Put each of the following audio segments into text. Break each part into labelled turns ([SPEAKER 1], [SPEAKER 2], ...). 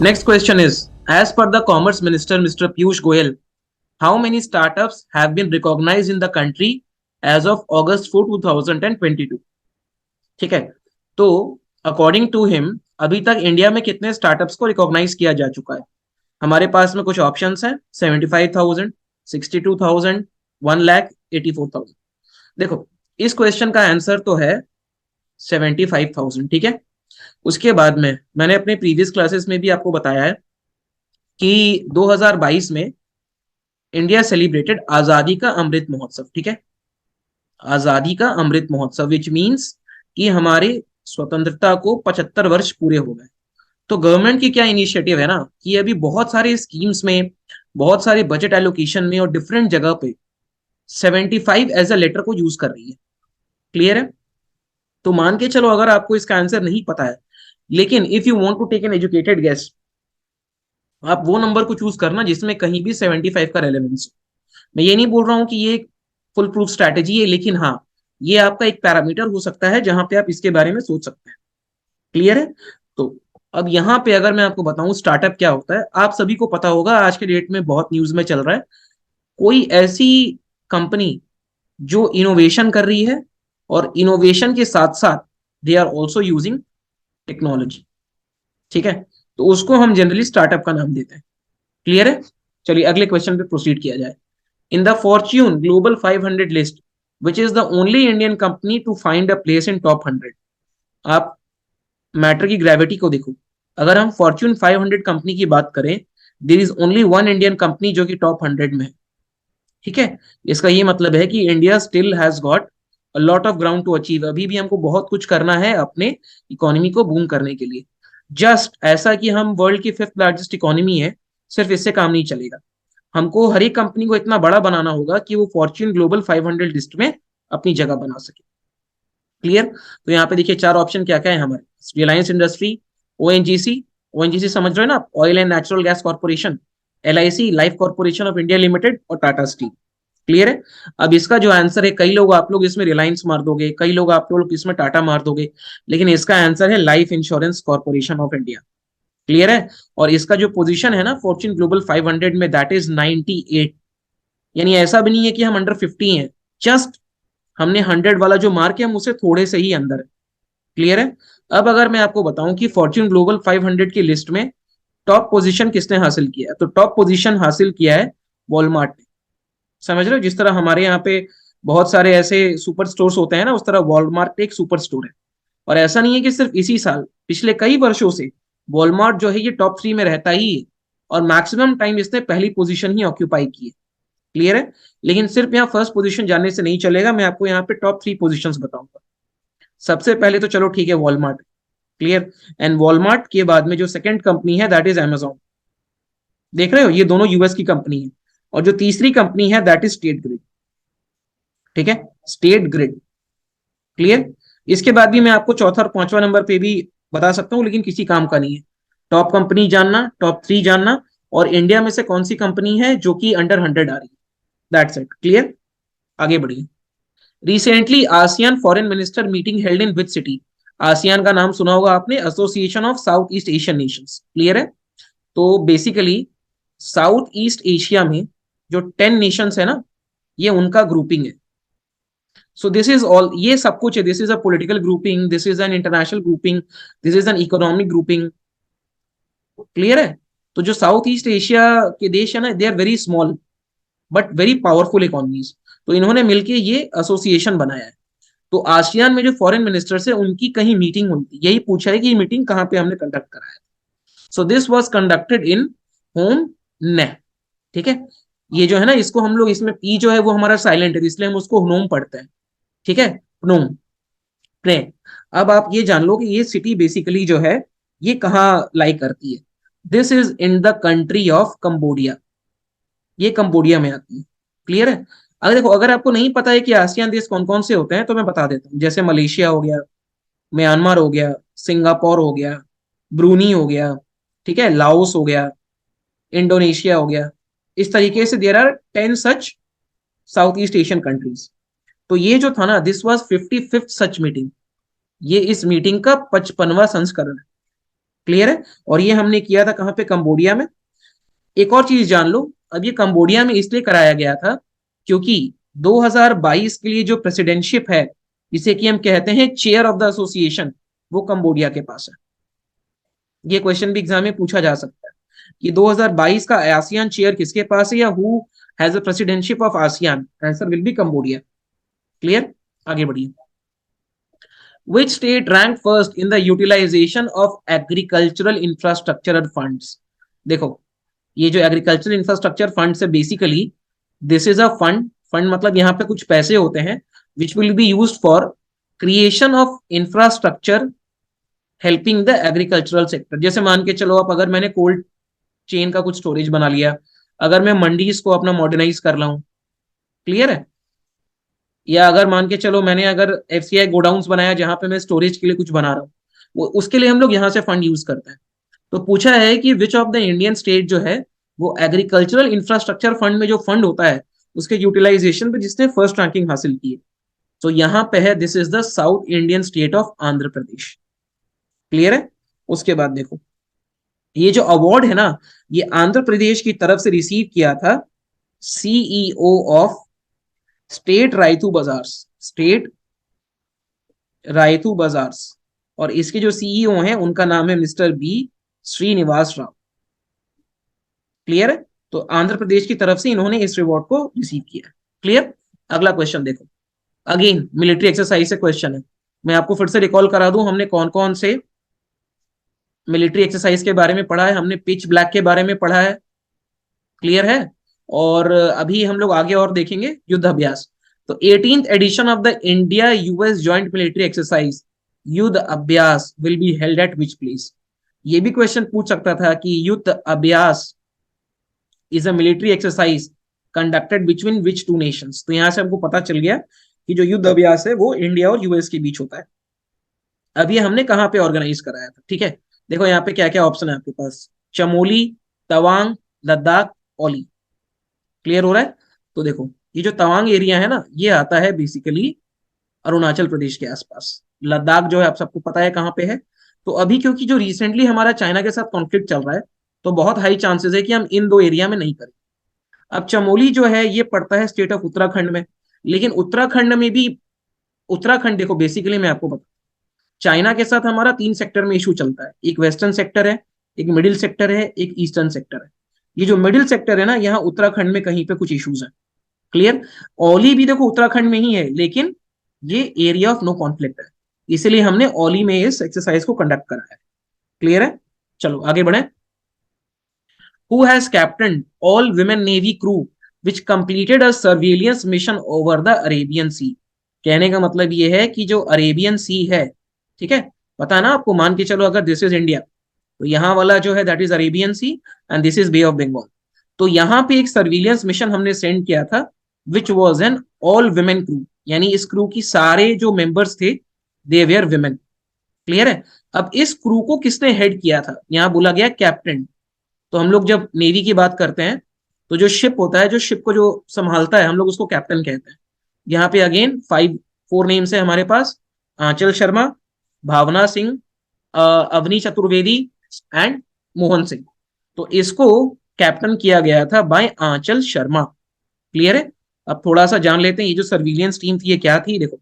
[SPEAKER 1] Next question is, as per the Commerce Minister, Mr. Piyush Goyal, how many startups have been recognized in the country as of August 4, 2022? ठीक है, तो according to him अभी तक India में कितने startups को recognise किया जा चुका है? हमारे पास में कुछ ऑप्शंस हैं, 75,000, 62,000, 1,84,000। देखो, इस क्वेश्चन का आंसर तो है 75,000। ठीक है, उसके बाद में मैंने अपने प्रीवियस क्लासेस में भी आपको बताया है कि 2022 में इंडिया सेलिब्रेटेड आजादी का अमृत महोत्सव। ठीक है, आजादी का अमृत महोत्सव विच मीन्स कि हमारे स्वतंत्रता को 75 वर्ष पूरे हो गए। तो गवर्नमेंट की क्या इनिशिएटिव है ना कि अभी बहुत सारे स्कीम्स में, बहुत सारे बजट एलोकेशन में और डिफरेंट जगह पे 75 एज अ लेटर को यूज कर रही है। क्लियर है? तो मान के चलो अगर आपको इसका आंसर नहीं पता है, लेकिन if you want to take an educated guess, आप वो नंबर को चूज करना जिसमें कहीं भी 75 का रेलेवेंस हो। मैं ये नहीं बोल रहा हूं कि ये फुल प्रूफ स्ट्रैटेजी है, लेकिन हाँ, ये आपका एक पैरामीटर हो सकता है जहां पे आप इसके बारे में सोच सकते हैं। क्लियर है? तो अब यहाँ पे अगर मैं आपको बताऊं स्टार्टअप क्या होता है, आप सभी को पता होगा, आज के डेट में बहुत न्यूज में चल रहा है, कोई ऐसी कंपनी जो इनोवेशन कर रही है और इनोवेशन के साथ साथ they are also using technology. ठीक है, तो उसको हम जनरली स्टार्टअप का नाम देते हैं। क्लियर है? चलिए अगले क्वेश्चन पे प्रोसीड किया जाए। In the Fortune Global 500 list, which is the only Indian company to find a place in top 100। आप मैटर की ग्रेविटी को देखो, अगर हम फॉर्च्यून 500 कंपनी की बात करें, there is only one Indian company जो कि टॉप 100 में है। ठीक है, इसका ये मतलब है कि India still has got a lot of ground to achieve. अभी भी हमको बहुत कुछ करना है अपने इकोनॉमी को बूम करने के लिए। जस्ट ऐसा कि हम वर्ल्ड की 5th लार्जेस्ट इकोनॉमी है, सिर्फ इससे काम नहीं चलेगा। हमको हर एक कंपनी को इतना बड़ा बनाना होगा कि वो फॉर्च्यून ग्लोबल 500 लिस्ट में अपनी जगह बना सके। क्लियर? तो यहाँ पे देखिए चार ऑप्शन क्या क्या है हमारे। रिलायंस इंडस्ट्री, ओएनजीसी, ओएनजीसी समझ रहे हो ना आप, oil and natural gas corporation, LIC life corporation of India limited और टाटा स्टील। क्लियर है? अब इसका जो आंसर है, कई लोग आप लोग इसमें रिलायंस मार दोगे, कई लोग आप लोग इसमें टाटा मार दोगे, लेकिन इसका आंसर है life insurance corporation of India. Clear है? और इसका जो पोजीशन है ना फॉर्च्यून ग्लोबल 500 में, दैट इज 98। यानी ऐसा भी नहीं है कि हम अंडर 50 हैं, जस्ट हमने 100 वाला जो मार्क है हम उससे थोड़े से ही अंदर है। क्लियर है? अब अगर मैं आपको बताऊं कि फॉर्च्यून ग्लोबल 500 की लिस्ट में टॉप पोजीशन किसने हासिल किया है, तो टॉप पोजीशन हासिल किया है वॉलमार्ट ने। समझ रहे हो? जिस तरह हमारे यहाँ पे बहुत सारे ऐसे सुपर स्टोर्स होते हैं ना, उस तरह वॉलमार्ट एक सुपर स्टोर है। और ऐसा नहीं है कि सिर्फ इसी साल, पिछले कई वर्षों से वॉलमार्ट जो है ये टॉप 3 में रहता ही है, और मैक्सिमम टाइम इसने पहली पोजीशन ही ऑक्यूपाई की है। क्लियर है? लेकिन सिर्फ यहाँ फर्स्ट पोजीशन जानने से नहीं चलेगा, मैं आपको यहाँ पे टॉप 3 पोजीशंस बताऊंगा। सबसे पहले तो चलो ठीक है वॉलमार्ट। क्लियर? एंड वॉलमार्ट के बाद में जो सेकंड कंपनी है दैट इज अमेजॉन। देख रहे हो, ये दोनों यूएस की कंपनी है। और जो तीसरी कंपनी है दैट इज स्टेट ग्रिड। ठीक है, स्टेट ग्रिड। क्लियर? इसके बाद भी मैं आपको चौथा और पांचवा नंबर पे भी बता सकता हूं, लेकिन किसी काम का नहीं है। टॉप कंपनी जानना, टॉप 3 जानना, और इंडिया में से कौन सी कंपनी है जो कि अंडर 100 आ रही है, दैट्स इट। क्लियर? आगे बढ़िए। Recently ASEAN foreign minister meeting held in which city? ASEAN का नाम सुना होगा आपने, association of south East Asian Nations. Clear है? तो बेसिकली साउथ ईस्ट एशिया में जो 10 नेशंस है ना, ये उनका ग्रुपिंग है। सो दिस इज ऑल, ये सब कुछ है। This is a political grouping, this is an international grouping, this is an economic grouping. Clear है? तो जो साउथ ईस्ट एशिया के देश है ना, they are very small but very powerful economies. तो इन्होंने मिलकर ये एसोसिएशन बनाया है। तो आसियान में जो फॉरेन मिनिस्टर्स है उनकी कहीं मीटिंग हुई थी, यही पूछा है कि ये मीटिंग कहाँ पे हमने कंडक्ट कराया। So this was conducted in home ने। ठीक है, ये जो है ना, इसको हम लोग, इसमें ई जो है वो हमारा साइलेंट है, इसलिए हम उसको ह्नोम पढ़ते हैं। ठीक है, ह्नोम, प्रे। अब आप ये जान लो कि ये सिटी बेसिकली जो है ये कहाँ लाई करती है। This is in the country of Cambodia. ये कंबोडिया में आती है। क्लियर है? अगर देखो, अगर आपको नहीं पता है कि आसियान देश कौन कौन से होते हैं तो मैं बता देता हूँ। जैसे मलेशिया हो गया, म्यांमार हो गया, सिंगापुर हो गया, ब्रूनी हो गया, ठीक है, लाओस हो गया, इंडोनेशिया हो गया। इस तरीके से there are 10 such South East Asian countries. तो ये जो था ना, this was 55th such meeting. ये इस मीटिंग का 55वां संस्करण है। क्लियर है। और ये हमने किया था कहाँ पे, कंबोडिया में। एक और चीज जान लो, अब ये कंबोडिया में इसलिए कराया गया था क्योंकि 2022 के लिए जो प्रेसिडेंटशिप है, जिसे कि हम कहते हैं चेयर ऑफ द एसोसिएशन, वो कंबोडिया के पास है। ये क्वेश्चन भी एग्जाम में पूछा जा सकता है कि 2022 का आसियान चेयर किसके पास है, या who has a presidentship of ASEAN, answer will be Cambodia. Clear, आगे बढ़िए। Which state ranked first in the utilization of agricultural infrastructure funds? देखो, ये जो एग्रीकल्चरल इंफ्रास्ट्रक्चर फंड है, basically this is a fund मतलब यहाँ पे कुछ पैसे होते हैं which will be used for creation of infrastructure helping the agricultural sector. जैसे मान के चलो आप, अगर मैंने कोल्ड चेन का कुछ स्टोरेज बना लिया, अगर मैं मंडीज को अपना मॉडर्नाइज कर रहा हूँ, क्लियर है, या अगर मान के चलो मैंने अगर एफसीआई गोडाउन्स बनाया जहां पे मैं स्टोरेज के लिए कुछ बना रहा हूँ, वो उसके लिए हम लोग यहाँ से फंड यूज करते हैं। तो पूछा है कि which of the Indian state जो है वो एग्रीकल्चरल इंफ्रास्ट्रक्चर फंड में जो फंड होता है उसके यूटिलाइजेशन पे जिसने फर्स्ट रैंकिंग हासिल की है। तो यहाँ पे है, this is the south Indian state of Andhra Pradesh. Clear है। उसके बाद देखो, ये जो अवार्ड है ना, ये आंध्र प्रदेश की तरफ से रिसीव किया था CEO of state Rythu Bazaars, state Rythu Bazaars. और इसके जो सीईओ हैं उनका नाम है mister B Srinivas Rao. Clear है। तो आंध्र प्रदेश की तरफ से इन्होंने इस रिवॉर्ड को रिसीव किया। क्लियर। अगला क्वेश्चन देखो, अगेन मिलिट्री एक्सरसाइज से क्वेश्चन है। मैं आपको फिर से रिकॉल करा दूं, हमने कौन कौन से मिलिट्री एक्सरसाइज के बारे में पढ़ा है। हमने पिच ब्लैक के बारे में पढ़ा है, क्लियर है। और अभी हम लोग आगे और देखेंगे युद्ध अभ्यास। तो 18th edition of the India US joint military exercise Yudh Abhyas will be held at which place. ये भी क्वेश्चन पूछ सकता था कि Yudh Abhyas is a military exercise conducted between which two nations. तो यहां से हमको पता चल गया कि जो युद्ध अभ्यास है वो इंडिया और यूएस के बीच होता है। अब ये हमने कहाँ पे ऑर्गेनाइज कराया था, ठीक है। देखो यहाँ पे क्या क्या ऑप्शन है आपके पास, चमोली, तवांग, लद्दाख, ओली। क्लियर हो रहा है। तो देखो, ये जो तवांग एरिया है ना, ये आता है बेसिकली अरुणाचल प्रदेश के आसपास। लद्दाख जो है आप सबको पता है कहाँ पे है। तो अभी क्योंकि जो रिसेंटली हमारा चाइना के साथ कॉन्फ्लिक्ट चल रहा है, तो बहुत हाई चांसेस है कि हम इन दो एरिया में नहीं करें। अब चमोली जो है ये पड़ता है स्टेट ऑफ उत्तराखंड में, लेकिन उत्तराखंड में भी, उत्तराखंड देखो बेसिकली मैं आपको बता, चाइना के साथ हमारा 3 सेक्टर में इशू चलता है, एक वेस्टर्न सेक्टर है, एक मिडिल सेक्टर है, एक ईस्टर्न सेक्टर है। ये जो मिडिल सेक्टर है ना, यहाँ उत्तराखंड में कहीं पे कुछ इश्यूज है। क्लियर। ओली भी देखो उत्तराखंड में ही है, लेकिन ये एरिया ऑफ नो कॉन्फ्लिक्ट है, इसलिए हमने ओली में इस एक्सरसाइज को कंडक्ट करा है। क्लियर है। चलो आगे बढ़े। Who has captain all women navy crew which completed a surveillance mission over the Arabian Sea. कहने का मतलब ये है कि जो अरेबियन सी है, ठीक है, पता है ना आपको, मान के चलो अगर दिस इज इंडिया, तो यहाँ वाला जो है that is Arabian Sea and this is Bay of Bengal. तो यहाँ पे एक सर्विलियंस मिशन हमने सेंड किया था which was an all women crew, यानी इस क्रू की सारे जो मेंबर्स थे दे वेयर विमेन। क्लियर है। अब इस क्रू को किसने हेड किया था, यहाँ बोला गया कैप्टन। तो हम लोग जब नेवी की बात करते हैं, तो जो शिप होता है, जो शिप को जो संभालता है, हम लोग उसको कैप्टन कहते हैं। यहाँ पे अगेन 4 नेम्स है हमारे पास, आंचल शर्मा, भावना सिंह, अवनी चतुर्वेदी एंड मोहन सिंह। तो इसको कैप्टन किया गया था बाय आंचल शर्मा। क्लियर है। अब थोड़ा सा जान लेते हैं ये जो सर्विलियंस टीम थी ये क्या थी। देखो,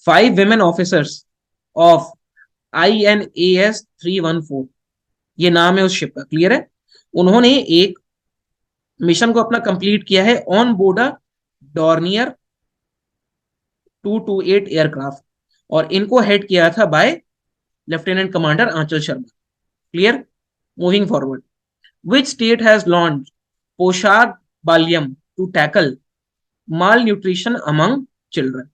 [SPEAKER 1] 5 women ऑफिसर्स ऑफ INAS 314, ये नाम है उस शिप का। क्लियर है। उन्होंने एक मिशन को अपना कंप्लीट किया है ऑन बोर्ड डॉर्नियर 228 एयरक्राफ्ट, और इनको हेड किया था by lieutenant commander Anchal Sharma. Clear. Moving forward, which state has launch Poshak Balyam to tackle malnutrition among children.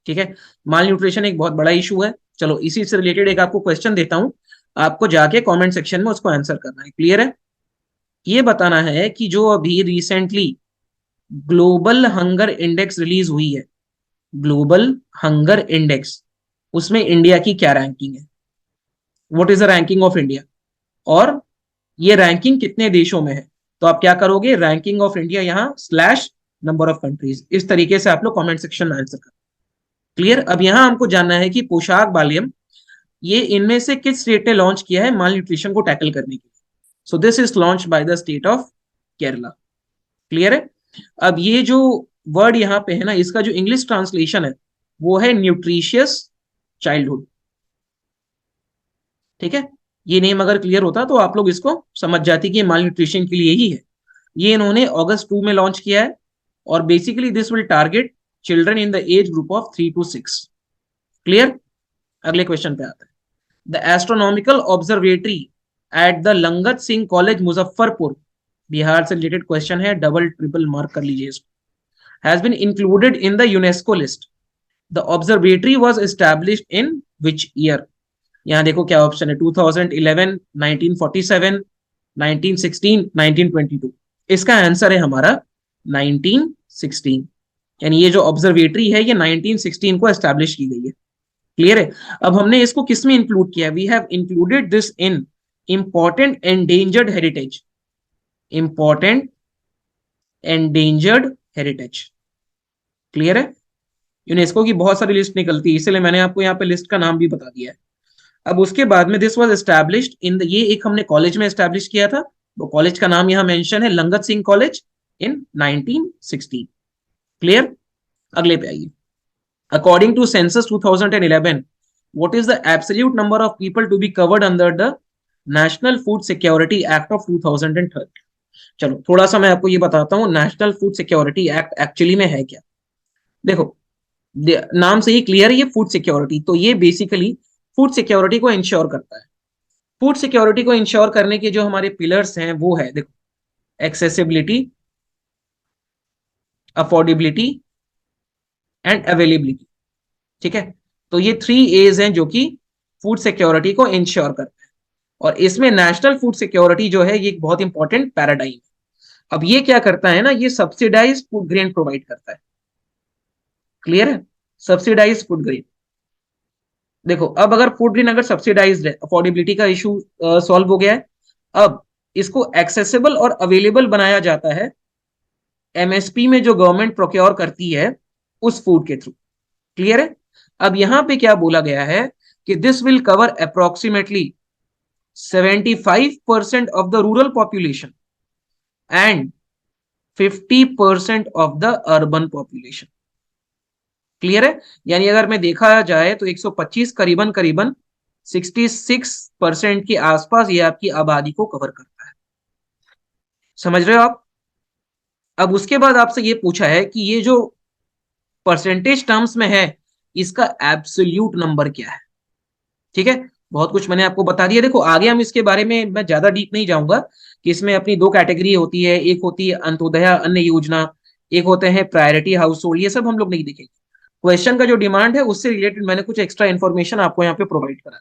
[SPEAKER 1] ठीक है, माल न्यूट्रिशन एक बहुत बड़ा इशू है। चलो इसी से रिलेटेड एक आपको क्वेश्चन देता हूं, आपको जाके कमेंट सेक्शन में उसको आंसर करना है। क्लियर है। ये बताना है कि जो अभी recently global hunger index release हुई है, ग्लोबल हंगर इंडेक्स, उसमें इंडिया की क्या रैंकिंग है, what is the ranking of India, और ये रैंकिंग कितने देशों में है। तो आप क्या करोगे, रैंकिंग ऑफ इंडिया यहाँ स्लैश नंबर ऑफ कंट्रीज, इस तरीके से आप लोग कमेंट सेक्शन में आंसर करो। क्लियर। अब यहां हमको जानना है कि पोशाक बाल्यम ये इनमें से किस स्टेट ने लॉन्च किया है माल न्यूट्रिशन को टैकल करने के लिए? So this is launch by the state of Kerala. Clear है? अब ये जो वर्ड यहाँ पे है ना, इसका जो इंग्लिश ट्रांसलेशन है वो है न्यूट्रिशियस चाइल्डहुड। ठीक है, ये नेम अगर क्लियर होता तो आप लोग इसको समझ जाती कि माल न्यूट्रिशन के लिए ही है। ये इन्होंने अगस्त 2 में लॉन्च किया है और basically this will target children in the age group of 3 to 6। Clear? अगले क्वेश्चन पे आते हैं। The astronomical observatory at the Langat Singh College Muzaffarpur, Bihar से रिलेटेड क्वेश्चन है, डबल ट्रिपल मार्क कर लीजिए इसको। Has been included in the UNESCO list. The observatory was established in which year? यहाँ देखो क्या ऑप्शन है, 2011, 1947, 1916, 1922। इसका आंसर है हमारा 1916। यानी ये जो ऑब्जर्वेटरी है ये 1916 को एस्टैब्लिश की गई है। क्लियर है? अब हमने इसको किस में इंक्लूड किया? We have included this in important endangered heritage. Important endangered heritage. Clear है? यूनेस्को की बहुत सारी लिस्ट निकलती है, इसलिए मैंने आपको यहाँ पे लिस्ट का नाम भी बता दिया है। अब उसके बाद में this was established in the, ये एक हमने कॉलेज में एस्टैब्लिश किया था, वो कॉलेज का नाम यहाँ मेंशन है Langat Singh college in 1916। Clear? अगले पे आइए। According to census 2011, what is the absolute number of people to be covered under the national food security act of 2013? चलो थोड़ा सा मैं आपको ये बताता हूँ national food security act actually में है क्या। देखो नाम से ही क्लियर है, ये फूड सिक्योरिटी, तो ये बेसिकली फूड सिक्योरिटी को इंश्योर करता है। फूड सिक्योरिटी को इंश्योर करने के जो हमारे पिलर्स हैं वो है, देखो, एक्सेसिबिलिटी, अफोर्डेबिलिटी एंड अवेलेबिलिटी। ठीक है, तो ये 3 A's हैं जो कि फूड सिक्योरिटी को इंश्योर करते हैं, और इसमें नेशनल फूड सिक्योरिटी जो है ये एक बहुत इंपॉर्टेंट पैराडाइम है। अब ये क्या करता है ना, ये सब्सिडाइज फूड ग्रेन प्रोवाइड करता है। क्लियर है? Subsidise food grain. देखो अब अगर फूड ग्रेन अगर सब्सिडाइज्ड है, अफोर्डेबिलिटी का इशू सॉल्व हो गया है। अब इसको एक्सेसिबल और अवेलेबल बनाया जाता है एमएसपी में जो गवर्नमेंट प्रोक्योर करती है उस फूड के थ्रू। क्लियर है? अब यहां पे क्या बोला गया है कि this will cover approximately 75% of the rural population and 50% of the urban population. Clear है? यानी अगर मैं देखा जाए तो 125 करीबन करीबन 66% के आसपास ये आपकी आबादी को कवर करता है। समझ रहे हो आप? अब उसके बाद आपसे ये पूछा है कि ये जो परसेंटेज टर्म्स में है इसका एब्सोल्यूट नंबर क्या है। ठीक है, बहुत कुछ मैंने आपको बता दिया। देखो आगे हम इसके बारे में मैं ज्यादा डीप नहीं जाऊंगा कि इसमें अपनी 2 कैटेगरी होती है, एक होती है अंत्योदय अन्न योजना, एक होते हैं प्रायोरिटी हाउस होल्ड, ये सब हम लोग नहीं देखेंगे। क्वेश्चन का जो डिमांड है उससे रिलेटेड मैंने कुछ एक्स्ट्रा इन्फॉर्मेशन आपको यहाँ पे प्रोवाइड करा।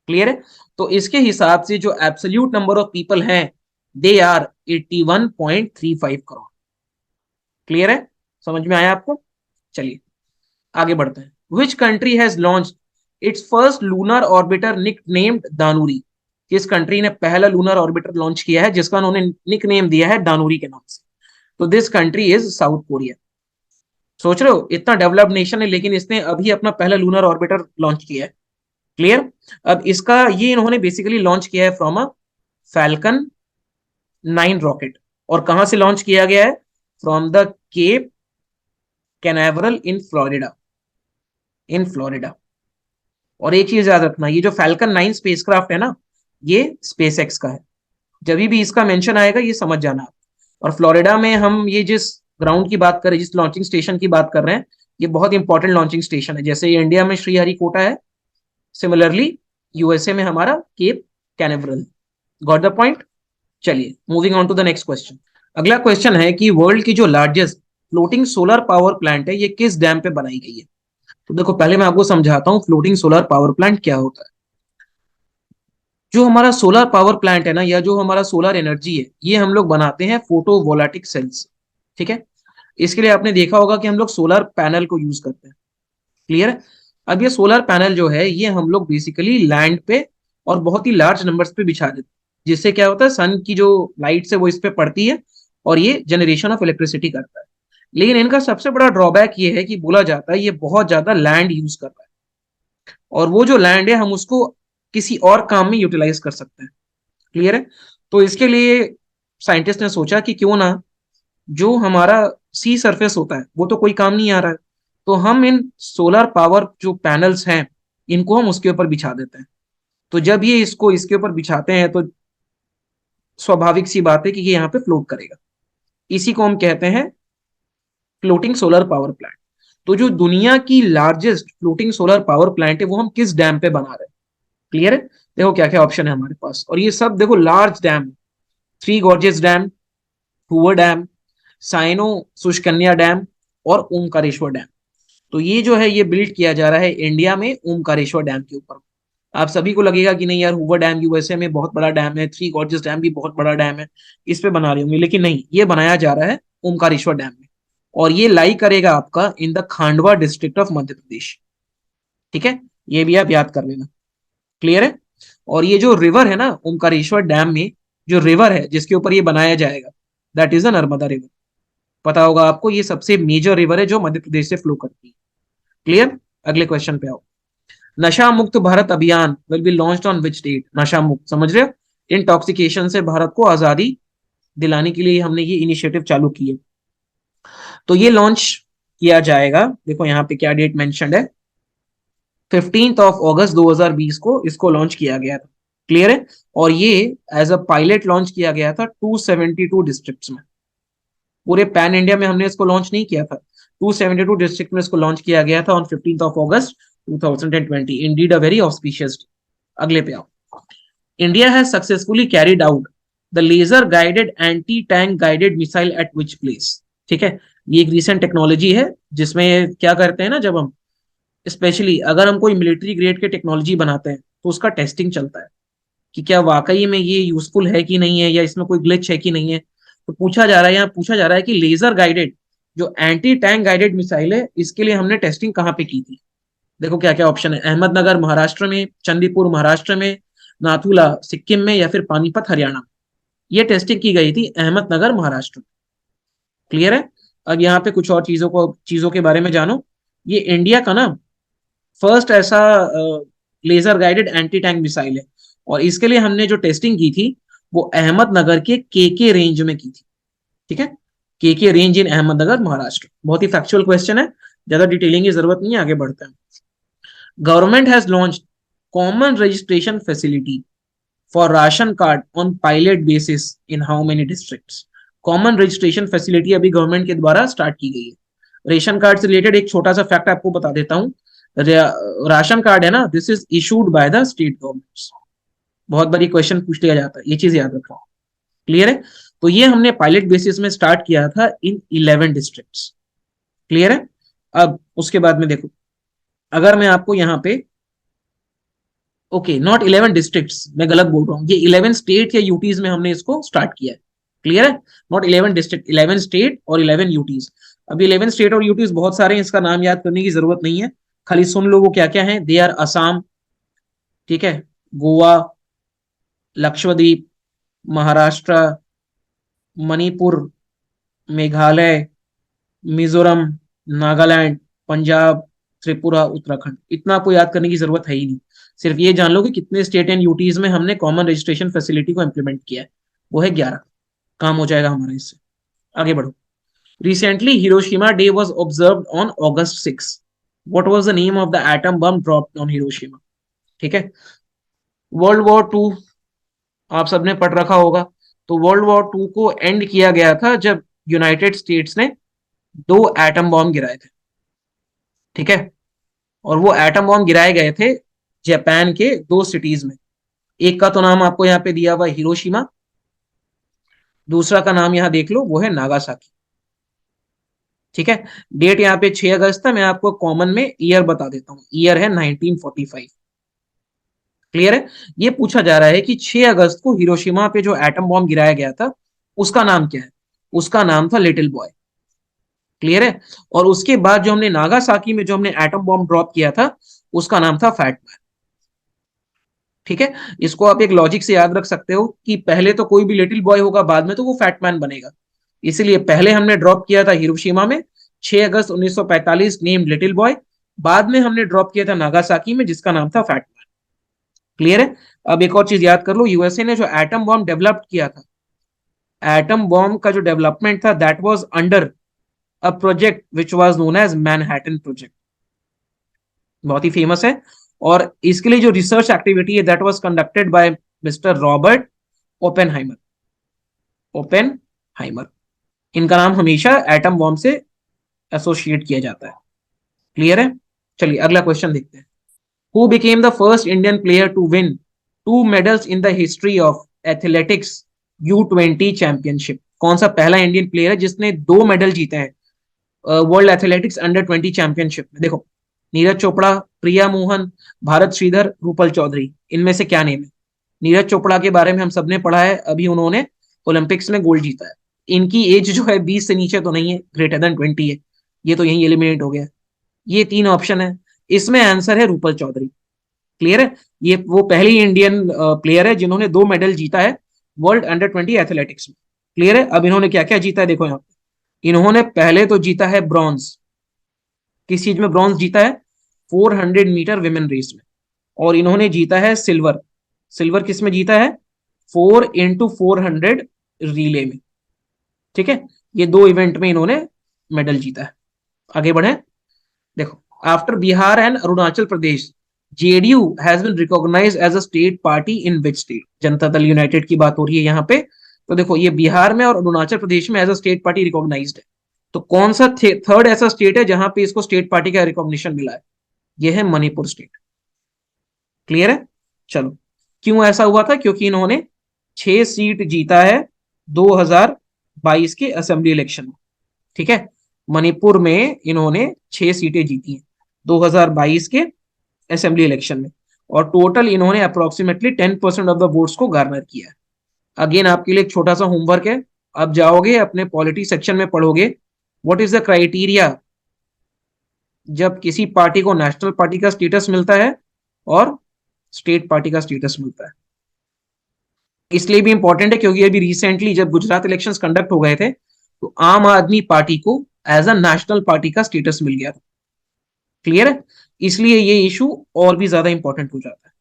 [SPEAKER 1] क्लियर है? तो इसके हिसाब से जो एब्सोल्यूट नंबर ऑफ पीपल हैं दे आर 81.35 करोड़। क्लियर है? समझ में आया आपको? चलिए आगे बढ़ते हैं। Which country has launch its first lunar orbiter nickname Danuri? किस कंट्री ने पहला लूनर ऑर्बिटर लॉन्च किया है जिसका उन्होंने निक नेम दिया है दानूरी के नाम से? तो this country is south Korea. सोच रहे हो इतना डेवलप्ड नेशन है लेकिन इसने अभी अपना पहला लूनर ऑर्बिटर लॉन्च किया है। क्लियर? अब इसका ये इन्होंने बेसिकली लॉन्च किया है फ्रॉम अ फैल्कन 9 रॉकेट। और कहां से लॉन्च किया गया है? From the Cape Canaveral in Florida. In Florida. और एक चीज याद रखना, ये जो फैल्कन 9 स्पेसक्राफ्ट है ना, ये स्पेस एक्स का है। जब भी इसका मेंशन आएगा ये समझ जाना आप। और फ्लोरिडा में हम ये जिस ग्राउंड की बात कर रहे हैं, जिस लॉन्चिंग स्टेशन की बात कर रहे हैं, ये बहुत इंपॉर्टेंट लॉन्चिंग स्टेशन है। जैसे ये इंडिया में श्रीहरिकोटा है, सिमिलरली यूएसए में हमारा Cape Canaveral. Got the point? चलिए moving on to the next question. अगला क्वेश्चन है कि वर्ल्ड की जो largest floating solar power plant है ये किस डैम पे बनाई गई है? तो देखो पहले मैं आपको समझाता हूँ फ्लोटिंग सोलर पावर प्लांट क्या होता है। जो हमारा सोलर पावर प्लांट है ना, या जो हमारा सोलर एनर्जी है, ये हम लोग बनाते हैं फोटोवोल्टिक सेल्स। ठीक है, इसके लिए आपने देखा होगा कि हम लोग सोलर पैनल को यूज करते हैं। क्लियर है? अब ये सोलर पैनल जो है ये हम लोग बेसिकली लैंड पे और बहुत ही लार्ज नंबर्स पे बिछा देते हैं, जिससे क्या होता है सन की जो लाइट्स है वो इस पे पड़ती है और ये जनरेशन ऑफ इलेक्ट्रिसिटी करता है। लेकिन इनका सबसे बड़ा ड्रॉबैक ये है कि बोला जाता है ये बहुत ज्यादा लैंड यूज कर रहा है। और वो जो लैंड है हम उसको किसी और काम में यूटिलाइज कर सकते हैं। क्लियर है? तो इसके लिए साइंटिस्ट ने सोचा कि क्यों ना जो हमारा सी सरफेस होता है वो तो कोई काम नहीं आ रहा है, तो हम इन सोलर पावर जो पैनल्स हैं इनको हम उसके ऊपर बिछा देते हैं। तो जब ये इसको इसके ऊपर बिछाते हैं तो स्वाभाविक सी बात है कि ये यहाँ पे फ्लोट करेगा। इसी को हम कहते हैं फ्लोटिंग सोलर पावर प्लांट। तो जो दुनिया की largest floating solar power plant है वो हम किस डैम पे बना रहे हैं? क्लियर है? देखो क्या क्या ऑप्शन है हमारे पास, और ये सब देखो large dam. Three Gorges Dam, Hoover Dam, साइनो शुष्कन्या डैम और ओमकारेश्वर डैम। तो ये जो है ये बिल्ड किया जा रहा है इंडिया में ओमकारेश्वर डैम के ऊपर। आप सभी को लगेगा कि नहीं यार, हूवर डैम यूएसए में बहुत बड़ा डैम है, थ्री गॉर्जेस डैम भी बहुत बड़ा डैम है, इस पे बना रही होंगी, लेकिन नहीं, ये बनाया जा रहा है ओमकारेश्वर डैम में। और ये लाई करेगा आपका in the Khandwa district of Madhya Pradesh. ठीक है, ये भी आप याद कर लेना। क्लियर है? और ये जो रिवर है ना ओमकारेश्वर डैम में, जो रिवर है जिसके ऊपर ये बनाया जाएगा, that is the Narmada river. पता होगा आपको, ये सबसे मेजर रिवर है जो मध्य प्रदेश से फ्लो करती है। क्लियर? अगले क्वेश्चन पे आओ। नशा Mukt Bharat Abhiyan will be launched on which date? Nasha Mukt समझ रहे हो, इंटॉक्सिकेशन से भारत को आजादी दिलाने के लिए हमने ये इनिशिएटिव चालू किए। तो ये लॉन्च किया जाएगा, देखो यहाँ पे क्या डेट मेंशन्ड है, 15 अगस्त 2020 को इसको लॉन्च किया गया था। क्लियर है? और ये एज अ पायलट लॉन्च किया गया था 272 डिस्ट्रिक्ट्स में। पूरे पैन इंडिया में हमने इसको लॉन्च नहीं किया था, 272 डिस्ट्रिक्ट में इसको लॉन्च किया गया था ऑन 15 अगस्त 2020। Indeed a very auspicious. अगले पे आओ। India has successfully carried out the laser guided anti tank guided missile at which place? ठीक है, ये एक रिसेंट टेक्नोलॉजी है जिसमें क्या करते हैं ना, जब हम स्पेशली अगर हम कोई मिलिट्री ग्रेड के टेक्नोलॉजी बनाते हैं तो उसका टेस्टिंग चलता है कि क्या वाकई में ये यूजफुल है कि नहीं है, या इसमें कोई ग्लिच है कि नहीं है। तो पूछा जा रहा है, यहाँ पूछा जा रहा है कि लेजर गाइडेड जो एंटी टैंक गाइडेड मिसाइल है इसके लिए हमने टेस्टिंग कहाँ पे की थी? देखो क्या क्या ऑप्शन है, अहमदनगर महाराष्ट्र में, चंदीपुर महाराष्ट्र में, नाथुला सिक्किम में, या फिर पानीपत हरियाणा में। ये टेस्टिंग की गई थी अहमदनगर महाराष्ट्र में। क्लियर है? अब यहाँ पे कुछ और चीजों के बारे में जानो। ये इंडिया का ना फर्स्ट ऐसा laser guided anti tank missile है, और इसके लिए हमने जो टेस्टिंग की थी वो अहमदनगर के रेंज में की थी। ठीक है, के रेंज इन अहमदनगर महाराष्ट्र। बहुत ही फैक्चुअल क्वेश्चन है, ज्यादा डिटेलिंग की जरूरत नहीं है, आगे बढ़ते हैं। Government has launch common registration facility for ration card on pilot basis in how many districts? Common registration facility अभी गवर्नमेंट के द्वारा स्टार्ट की गई है। रेशन कार्ड से रिलेटेड एक छोटा सा फैक्ट आपको बता देता हूँ। राशन कार्ड है ना, this is issued by the state governments. बहुत बड़ी क्वेश्चन पूछ लिया जाता है, ये चीज याद रखना। क्लियर है? तो ये हमने पायलट बेसिस में स्टार्ट किया था इन 11 डिस्ट्रिक्ट्स। क्लियर है? अब उसके बाद में देखो, अगर मैं आपको यहाँ पे, ओके नॉट 11 डिस्ट्रिक्ट्स, मैं गलत बोल रहा हूँ, ये 11 स्टेट या यूटीज में हमने इसको स्टार्ट किया है। क्लियर है? नॉट 11 डिस्ट्रिक्ट, 11 स्टेट और 11 यूटीज। अब 11 स्टेट और यूटीज बहुत सारे हैं, इसका नाम याद करने की जरूरत नहीं है, खाली सुन लो वो क्या क्या है। दे आर असम, ठीक है, गोवा, लक्षद्वीप, महाराष्ट्र, मणिपुर, मेघालय, मिजोरम, नागालैंड, पंजाब, त्रिपुरा, उत्तराखंड। इतना आपको याद करने की जरूरत है ही नहीं, सिर्फ ये जान लो कि कितने स्टेट एंड यूटीज में हमने कॉमन रजिस्ट्रेशन फैसिलिटी को इंप्लीमेंट किया है, वो है 11। काम हो जाएगा हमारा इससे। आगे बढ़ो। Recently Hiroshima day was observed on August 6। What was the name of the atom bomb dropped on Hiroshima? ठीक है, वर्ल्ड वॉर 2 आप सबने पढ़ रखा होगा। तो वर्ल्ड वॉर 2 को एंड किया गया था जब यूनाइटेड स्टेट्स ने 2 एटम बॉम्ब गिराए थे। ठीक है, और वो एटम बॉम्ब गिराए गए थे जापान के 2 सिटीज में। एक का तो नाम आपको यहाँ पे दिया हुआ हिरोशिमा, दूसरा का नाम यहाँ देख लो वो है नागासाकी। ठीक है, डेट यहाँ पे 6 अगस्त था, मैं आपको कॉमन में ईयर बता देता हूँ, ईयर है 1945। क्लियर है? ये पूछा जा रहा है कि 6 अगस्त को हिरोशिमा पे जो एटम बॉम्ब गिराया गया था उसका नाम क्या है? उसका नाम था लिटिल बॉय। क्लियर है? और उसके बाद जो हमने नागासाकी में जो हमने एटम बॉम्ब ड्रॉप किया था उसका नाम था फैट मैन। ठीक है, इसको आप एक लॉजिक से याद रख सकते हो कि पहले तो कोई भी लिटिल बॉय होगा, बाद में तो वो फैटमैन बनेगा। इसीलिए पहले हमने ड्रॉप किया था हिरोशिमा में 6 अगस्त 1945, नेम लिटिल बॉय। बाद में हमने ड्रॉप किया था नागासाकी में, जिसका नाम था फैट मैन। क्लियर है? अब एक और चीज याद कर लो, यूएसए ने जो एटम बॉम्ब डेवलप किया था, एटम बॉम्ब का जो डेवलपमेंट था, that was under a project which was known as Manhattan project. बहुत ही फेमस है। और इसके लिए जो रिसर्च एक्टिविटी है, that was conducted by Mister Robert Oppenheimer. Oppenheimer, इनका नाम हमेशा एटम बॉम्ब से एसोसिएट किया जाता है। क्लियर है? चलिए अगला क्वेश्चन देखते हैं। Who became the first Indian player to win 2 medals in the history of athletics U20 championship? कौन सा पहला इंडियन प्लेयर है जिसने 2 मेडल जीते हैं वर्ल्ड एथलेटिक्स अंडर 20 चैंपियनशिप में? देखो, नीरज चोपड़ा, प्रिया मोहन, भारत श्रीधर, रूपल चौधरी, इनमें से क्या नेम है? नीरज चोपड़ा के बारे में हम सबने पढ़ा है, अभी उन्होंने ओलंपिक्स में गोल्ड जीता है। इनकी एज जो है 20 से नीचे तो नहीं है, ग्रेटर देन 20 है। ये तो यही एलिमिनेट हो गया। ये 3 ऑप्शन है, इसमें आंसर है रूपल चौधरी। क्लियर है? ये वो पहली इंडियन प्लेयर है जिन्होंने 2 मेडल जीता है वर्ल्ड अंडर 20 एथलेटिक्स में। क्लियर है? अब इन्होंने क्या क्या जीता है, देखो यहाँ पे। इन्होंने पहले तो जीता है ब्रॉन्ज। किस चीज में ब्रॉन्ज जीता है? 400 मीटर विमेन रेस में। और इन्होंने जीता है सिल्वर। सिल्वर किस में जीता है? 4x400 रिले में। ठीक है, ये 2 इवेंट में इन्होंने मेडल जीता है। आगे बढ़े, देखो, after Bihar and Arunachal Pradesh, JDU has been recognised as a state party in which state? Janata Dal United की बात हो रही है यहाँ पे। तो देखो, ये बिहार में और अरुणाचल प्रदेश में as a state party recognised है। तो कौन सा थर्ड ऐसा स्टेट है जहां पे इसको स्टेट पार्टी का रिकॉग्निशन मिला है? ये है मणिपुर स्टेट। क्लियर है? चलो, क्यों ऐसा हुआ था? क्योंकि इन्होंने 6 सीट जीता है 2022 के असेंबली इलेक्शन में। ठीक है, मणिपुर में इन्होंने 6 सीटें जीती हैं 2022 के असेंबली इलेक्शन में। और टोटल इन्होंने अप्रोक्सीमेटली 10% ऑफ द वोट्स को गार्नर किया है। अगेन आपके लिए एक छोटा सा होमवर्क है। अब जाओगे अपने पॉलिटी सेक्शन में पढ़ोगे, व्हाट इज द क्राइटेरिया जब किसी पार्टी को नेशनल पार्टी का स्टेटस मिलता है और स्टेट पार्टी का स्टेटस मिलता है। इसलिए भी इंपॉर्टेंट है क्योंकि अभी रिसेंटली जब गुजरात इलेक्शंस कंडक्ट हो गए थे, तो आम आदमी पार्टी को एज अ नेशनल पार्टी का स्टेटस मिल गया था। क्लियर है? इसलिए ये इशू और भी ज्यादा इंपॉर्टेंट हो जाता है।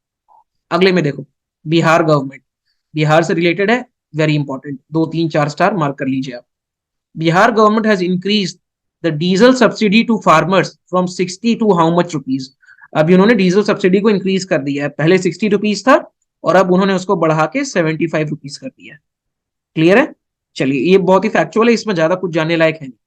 [SPEAKER 1] अगले में देखो, बिहार गवर्नमेंट, बिहार से रिलेटेड है, वेरी इंपॉर्टेंट, 2 3 4 स्टार मार्क कर लीजिए आप। Bihar government has increase the diesel subsidy to farmers from 60 to how much rupees? अभी उन्होंने डीजल सब्सिडी को इंक्रीज कर दिया है। पहले 60 रुपीज था और अब उन्होंने उसको बढ़ा के 75 रुपीज कर दिया है। क्लियर है? चलिए, ये बहुत ही फैक्चुअल है, इसमें ज्यादा कुछ जानने लायक है नहीं।